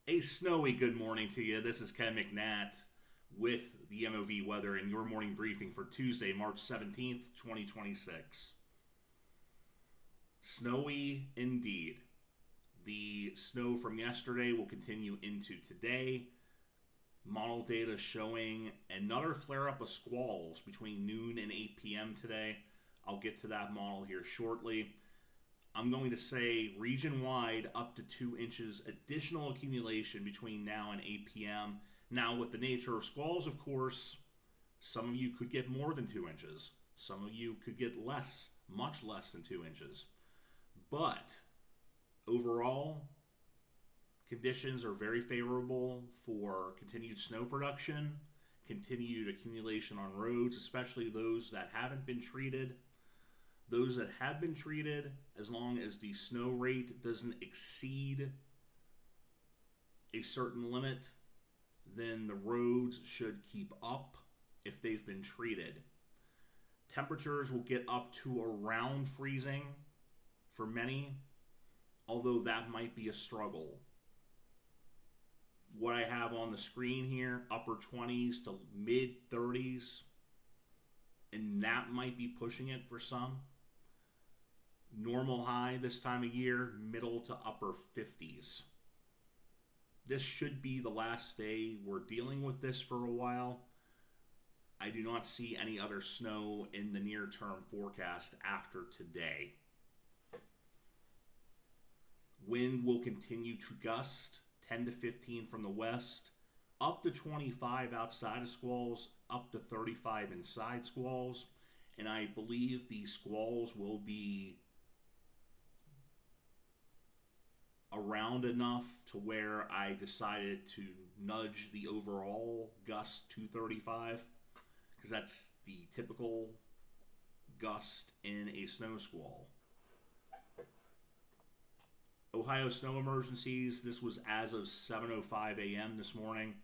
A snowy good morning to you. This is Ken McNatt with the MOV weather and your morning briefing for Tuesday, March 17th, 2026. Snowy indeed. The snow from yesterday will continue into today. Model data showing another flare up of squalls between noon and 8 p.m. today. I'll get to that model here shortly. I'm going to say region wide up to 2 inches additional accumulation between now and 8 p.m. Now, with the nature of squalls, of course, some of you could get more than 2 inches. Some of you could get less, much less than 2 inches. But overall, conditions are very favorable for continued snow production, continued accumulation on roads, especially those that haven't been treated. Those that have been treated, as long as the snow rate doesn't exceed a certain limit, then the roads should keep up if they've been treated. Temperatures will get up to around freezing for many, although that might be a struggle. What I have on the screen here, upper 20s to mid 30s, and that might be pushing it for some. Normal high this time of year, middle to upper 50s. This should be the last day we're dealing with this for a while. I do not see any other snow in the near term forecast after today. Wind will continue to gust 10 to 15 from the west, up to 25 outside of squalls, up to 35 inside squalls, and I believe the squalls will be around enough to where I decided to nudge the overall gust to 35, because that's the typical gust in a snow squall. Ohio snow emergencies, this was as of 7:05 a.m. this morning.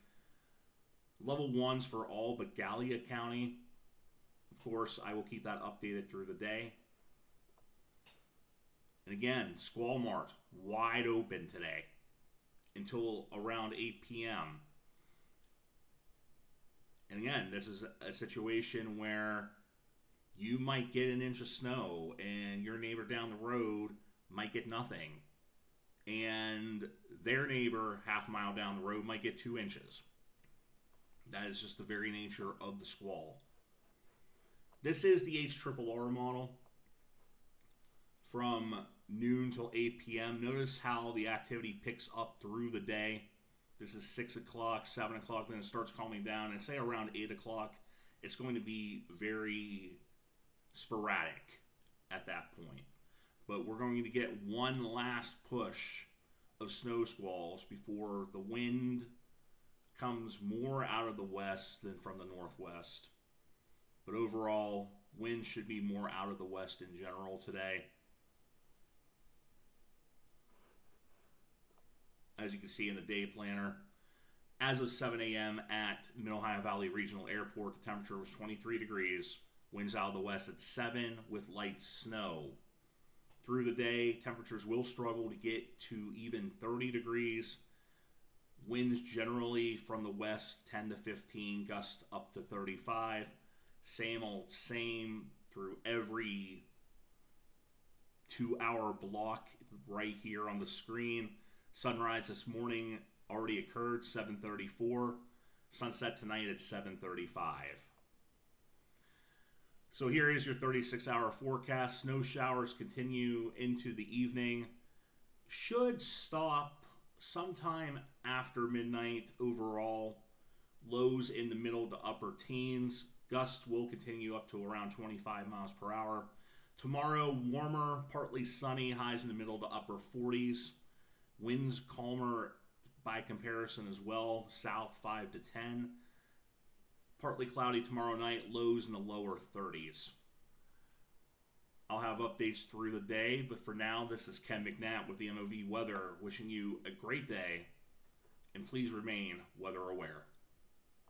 Level 1s for all but Gallia County. Of course, I will keep that updated through the day. And again, Squall Mart wide open today until around 8 p.m. And again, this is a situation where you might get an inch of snow and your neighbor down the road might get nothing. And their neighbor half a mile down the road might get 2 inches. That is just the very nature of the squall. This is the HRRR model from noon till 8 p.m. Notice how the activity picks up through the day. This is 6 o'clock, 7 o'clock, then it starts calming down. And say around 8 o'clock, it's going to be very sporadic at that point. But we're going to get one last push of snow squalls before the wind comes more out of the west than from the northwest. But overall, wind should be more out of the west in general today. As you can see in the day planner, as of 7 a.m. at Mid-Ohio Valley Regional Airport, the temperature was 23 degrees. Winds out of the west at 7 with light snow. Through the day, temperatures will struggle to get to even 30 degrees. Winds generally from the west 10 to 15, gusts up to 35. Same old same through every 2-hour block right here on the screen. Sunrise this morning already occurred, 7:34. Sunset tonight at 7:35. So here is your 36-hour forecast. Snow showers continue into the evening. Should stop sometime after midnight overall. Lows in the middle to upper teens. Gusts will continue up to around 25 miles per hour. Tomorrow, warmer, partly sunny, highs in the middle to upper 40s. Winds calmer by comparison as well, south 5 to 10. Partly cloudy tomorrow night, lows in the lower 30s. I'll have updates through the day, but for now, this is Ken McNatt with the MOV Weather, wishing you a great day, and please remain weather aware.